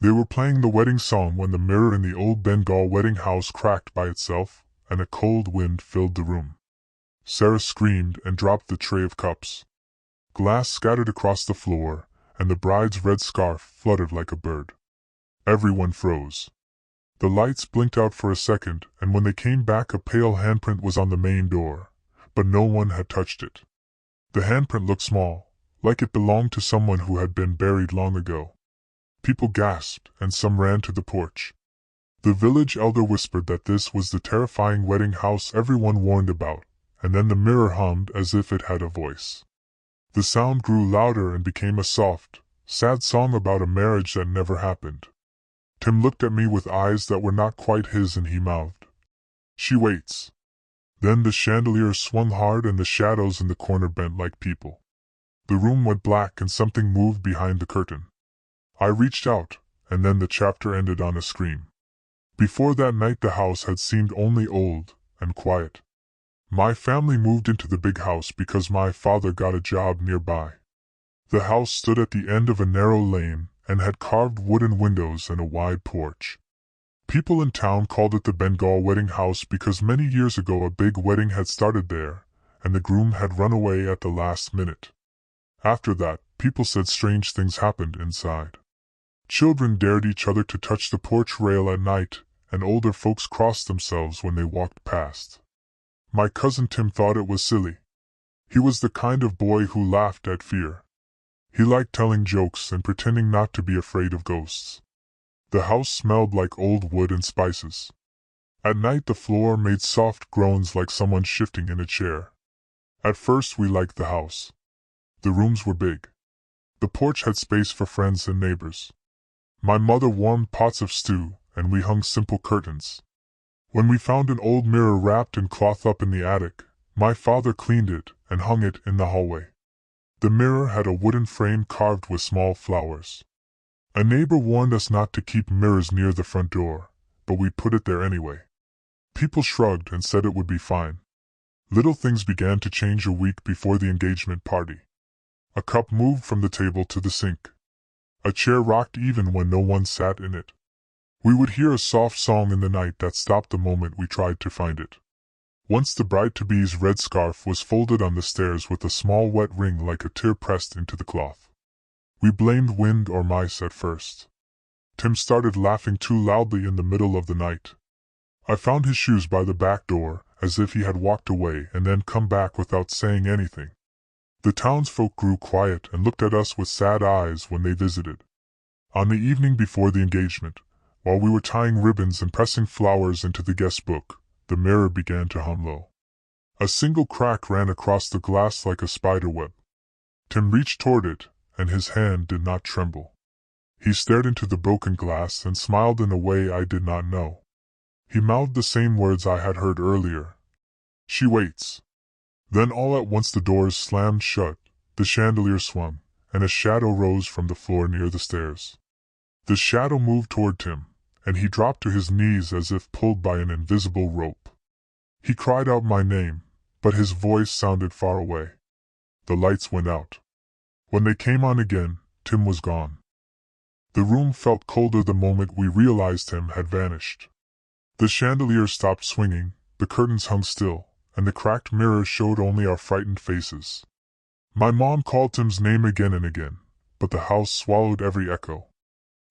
They were playing the wedding song when the mirror in the old Bengal wedding house cracked by itself, and a cold wind filled the room. Sarah screamed and dropped the tray of cups. Glass scattered across the floor, and the bride's red scarf fluttered like a bird. Everyone froze. The lights blinked out for a second, and when they came back a pale handprint was on the main door, but no one had touched it. The handprint looked small, like it belonged to someone who had been buried long ago. People gasped, and some ran to the porch. The village elder whispered that this was the terrifying wedding house everyone warned about, and then the mirror hummed as if it had a voice. The sound grew louder and became a soft, sad song about a marriage that never happened. Tim looked at me with eyes that were not quite his and he mouthed, "She waits." Then the chandelier swung hard and the shadows in the corner bent like people. The room went black and something moved behind the curtain. I reached out, and then the chapter ended on a scream. Before that night the house had seemed only old and quiet. My family moved into the big house because my father got a job nearby. The house stood at the end of a narrow lane and had carved wooden windows and a wide porch. People in town called it the Bengal wedding house because many years ago a big wedding had started there, and the groom had run away at the last minute. After that, people said strange things happened inside. Children dared each other to touch the porch rail at night, and older folks crossed themselves when they walked past. My cousin Tim thought it was silly. He was the kind of boy who laughed at fear. He liked telling jokes and pretending not to be afraid of ghosts. The house smelled like old wood and spices. At night the floor made soft groans like someone shifting in a chair. At first we liked the house. The rooms were big. The porch had space for friends and neighbors. My mother warmed pots of stew, and we hung simple curtains. When we found an old mirror wrapped in cloth up in the attic, my father cleaned it and hung it in the hallway. The mirror had a wooden frame carved with small flowers. A neighbor warned us not to keep mirrors near the front door, but we put it there anyway. People shrugged and said it would be fine. Little things began to change a week before the engagement party. A cup moved from the table to the sink. A chair rocked even when no one sat in it. We would hear a soft song in the night that stopped the moment we tried to find it. Once the bride-to-be's red scarf was folded on the stairs with a small wet ring like a tear pressed into the cloth. We blamed wind or mice at first. Tim started laughing too loudly in the middle of the night. I found his shoes by the back door, as if he had walked away and then come back without saying anything. The townsfolk grew quiet and looked at us with sad eyes when they visited. On the evening before the engagement, while we were tying ribbons and pressing flowers into the guest book, the mirror began to hum low. A single crack ran across the glass like a spider web. Tim reached toward it, and his hand did not tremble. He stared into the broken glass and smiled in a way I did not know. He mouthed the same words I had heard earlier. "She waits." Then all at once the doors slammed shut, the chandelier swung, and a shadow rose from the floor near the stairs. The shadow moved toward Tim, and he dropped to his knees as if pulled by an invisible rope. He cried out my name, but his voice sounded far away. The lights went out. When they came on again, Tim was gone. The room felt colder the moment we realized Tim had vanished. The chandelier stopped swinging, the curtains hung still, and the cracked mirror showed only our frightened faces. My mom called Tim's name again and again, but the house swallowed every echo.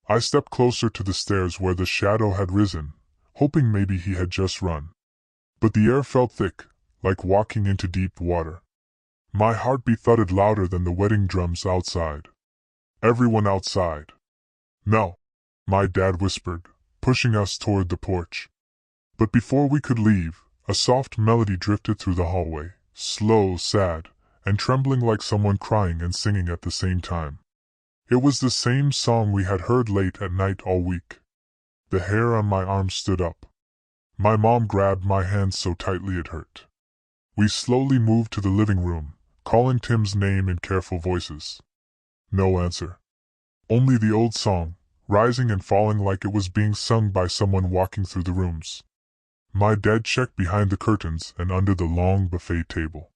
I stepped closer to the stairs where the shadow had risen, hoping maybe he had just run. But the air felt thick, like walking into deep water. My heartbeat thudded louder than the wedding drums outside. "Everyone outside." "No," my dad whispered, pushing us toward the porch. But before we could leave, a soft melody drifted through the hallway, slow, sad, and trembling like someone crying and singing at the same time. It was the same song we had heard late at night all week. The hair on my arm stood up. My mom grabbed my hand so tightly it hurt. We slowly moved to the living room, calling Tim's name in careful voices. No answer. Only the old song, rising and falling like it was being sung by someone walking through the rooms. My dad checked behind the curtains and under the long buffet table.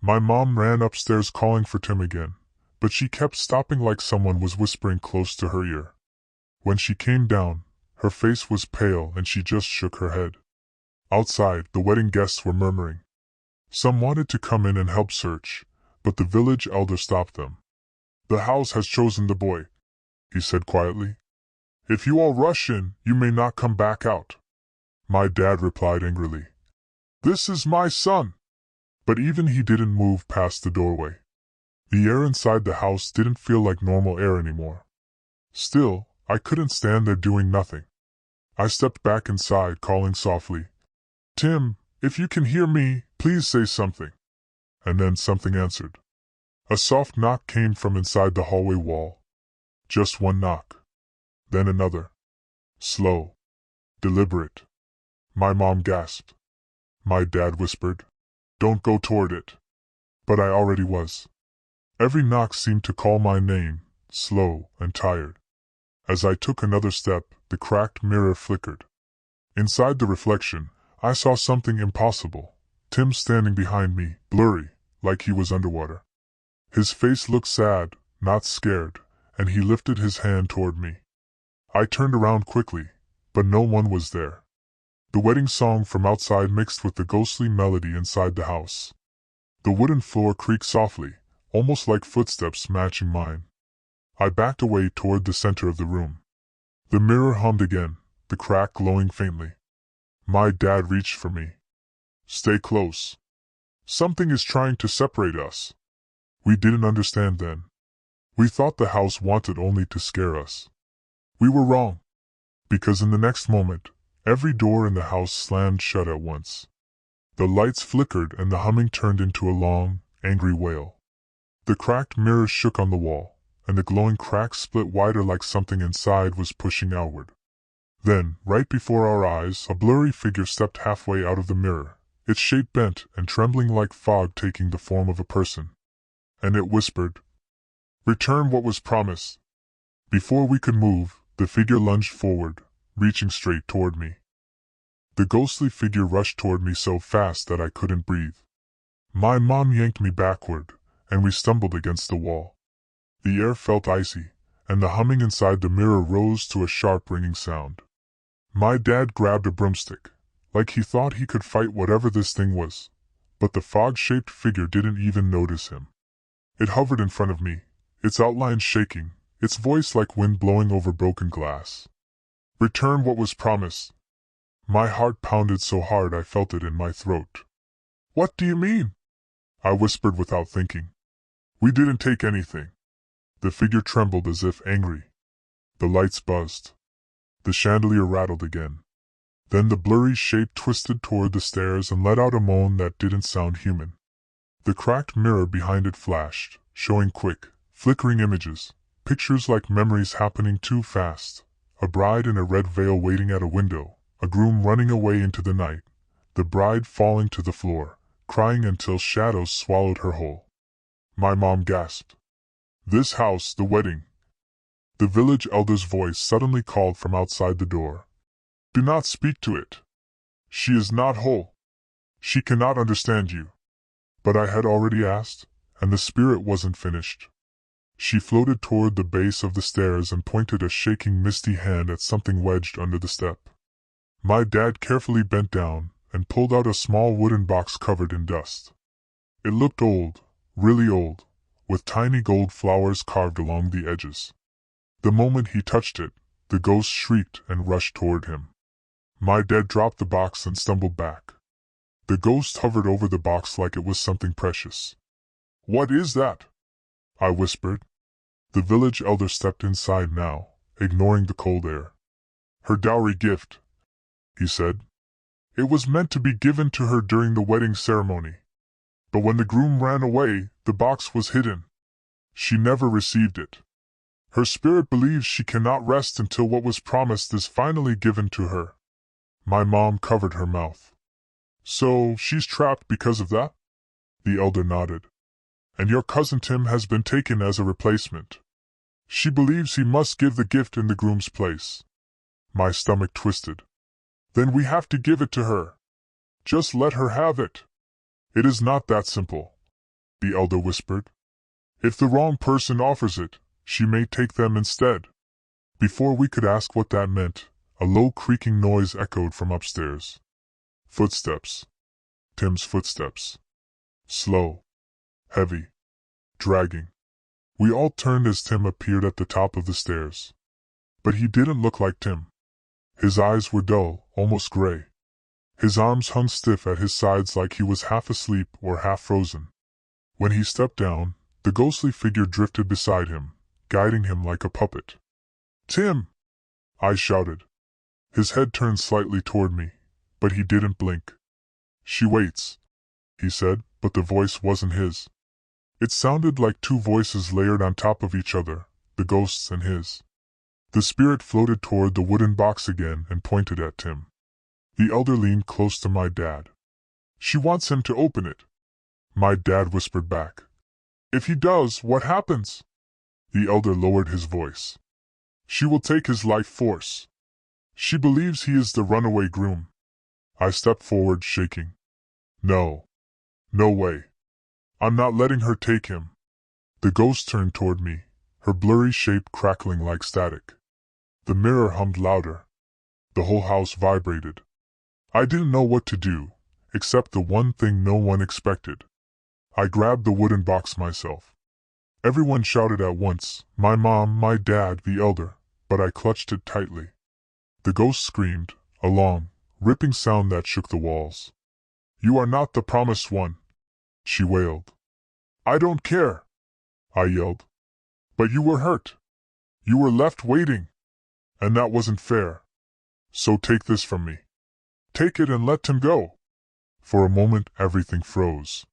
My mom ran upstairs calling for Tim again, but she kept stopping like someone was whispering close to her ear. When she came down, her face was pale and she just shook her head. Outside, the wedding guests were murmuring. Some wanted to come in and help search, but the village elder stopped them. "The house has chosen the boy," he said quietly. "If you all rush in, you may not come back out." My dad replied angrily, "This is my son." But even he didn't move past the doorway. The air inside the house didn't feel like normal air anymore. Still, I couldn't stand there doing nothing. I stepped back inside, calling softly, "Tim, if you can hear me, please say something." And then something answered. A soft knock came from inside the hallway wall. Just one knock. Then another. Slow. Deliberate. My mom gasped. My dad whispered, "Don't go toward it." But I already was. Every knock seemed to call my name, slow and tired. As I took another step, the cracked mirror flickered. Inside the reflection, I saw something impossible. Tim standing behind me, blurry, like he was underwater. His face looked sad, not scared, and he lifted his hand toward me. I turned around quickly, but no one was there. The wedding song from outside mixed with the ghostly melody inside the house. The wooden floor creaked softly, almost like footsteps matching mine. I backed away toward the center of the room. The mirror hummed again, the crack glowing faintly. My dad reached for me. "Stay close. Something is trying to separate us." We didn't understand then. We thought the house wanted only to scare us. We were wrong. Because in the next moment, every door in the house slammed shut at once. The lights flickered and the humming turned into a long, angry wail. The cracked mirror shook on the wall, and the glowing cracks split wider like something inside was pushing outward. Then, right before our eyes, a blurry figure stepped halfway out of the mirror, its shape bent and trembling like fog taking the form of a person. And it whispered, "Return what was promised." Before we could move, the figure lunged forward, reaching straight toward me. The ghostly figure rushed toward me so fast that I couldn't breathe. My mom yanked me backward, and we stumbled against the wall. The air felt icy, and the humming inside the mirror rose to a sharp ringing sound. My dad grabbed a broomstick, like he thought he could fight whatever this thing was, but the fog-shaped figure didn't even notice him. It hovered in front of me, its outlines shaking, its voice like wind blowing over broken glass. "Return what was promised." My heart pounded so hard I felt it in my throat. "What do you mean?" I whispered without thinking. "We didn't take anything." The figure trembled as if angry. The lights buzzed. The chandelier rattled again. Then the blurry shape twisted toward the stairs and let out a moan that didn't sound human. The cracked mirror behind it flashed, showing quick, flickering images, pictures like memories happening too fast. A bride in a red veil waiting at a window, a groom running away into the night, the bride falling to the floor, crying until shadows swallowed her whole. My mom gasped. "This house, the wedding." The village elder's voice suddenly called from outside the door. "Do not speak to it. She is not whole. She cannot understand you." But I had already asked, and the spirit wasn't finished. She floated toward the base of the stairs and pointed a shaking misty hand at something wedged under the step. My dad carefully bent down and pulled out a small wooden box covered in dust. It looked old, really old, with tiny gold flowers carved along the edges. The moment he touched it, the ghost shrieked and rushed toward him. My dad dropped the box and stumbled back. The ghost hovered over the box like it was something precious. "What is that?" I whispered. The village elder stepped inside now, ignoring the cold air. "Her dowry gift," he said. "It was meant to be given to her during the wedding ceremony. But when the groom ran away, the box was hidden. She never received it. Her spirit believes she cannot rest until what was promised is finally given to her." My mom covered her mouth. "So she's trapped because of that?" The elder nodded. "And your cousin Tim has been taken as a replacement. She believes he must give the gift in the groom's place." My stomach twisted. "Then we have to give it to her. Just let her have it." "It is not that simple," the elder whispered. "If the wrong person offers it, she may take them instead. Before we could ask what that meant, a low creaking noise echoed from upstairs. Footsteps. Tim's footsteps. Slow. Heavy. Dragging. We all turned as Tim appeared at the top of the stairs. But he didn't look like Tim. His eyes were dull, almost gray. His arms hung stiff at his sides like he was half asleep or half frozen. When he stepped down, the ghostly figure drifted beside him, guiding him like a puppet. "Tim!" I shouted. His head turned slightly toward me, but he didn't blink. "She waits," he said, but the voice wasn't his. It sounded like two voices layered on top of each other, the ghost's and his. The spirit floated toward the wooden box again and pointed at Tim. The elder leaned close to my dad. "She wants him to open it," my dad whispered back. "If he does, what happens?" The elder lowered his voice. "She will take his life force. She believes he is the runaway groom." I stepped forward, shaking. "No. No way. I'm not letting her take him." The ghost turned toward me, her blurry shape crackling like static. The mirror hummed louder. The whole house vibrated. I didn't know what to do, except the one thing no one expected. I grabbed the wooden box myself. Everyone shouted at once, my mom, my dad, the elder, but I clutched it tightly. The ghost screamed, a long, ripping sound that shook the walls. "You are not the promised one," she wailed. "I don't care," I yelled. "But you were hurt. You were left waiting. And that wasn't fair. So take this from me. Take it and let Tim go." For a moment everything froze.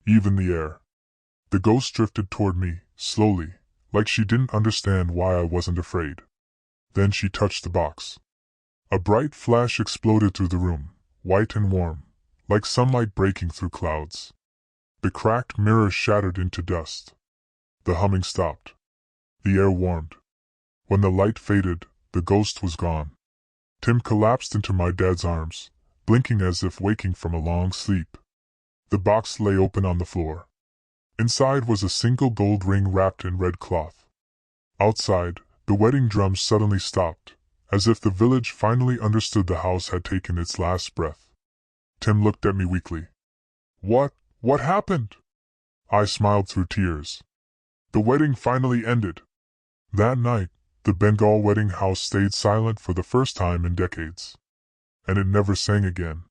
Even the air. The ghost drifted toward me, slowly, like she didn't understand why I wasn't afraid. Then she touched the box. A bright flash exploded through the room, white and warm, like sunlight breaking through clouds. The cracked mirror shattered into dust. The humming stopped. The air warmed. When the light faded, the ghost was gone. Tim collapsed into my dad's arms, blinking as if waking from a long sleep. The box lay open on the floor. Inside was a single gold ring wrapped in red cloth. Outside, the wedding drums suddenly stopped, as if the village finally understood the house had taken its last breath. Tim looked at me weakly. What happened?" I smiled through tears. "The wedding finally ended." That night, the Bengal wedding house stayed silent for the first time in decades. And it never sang again.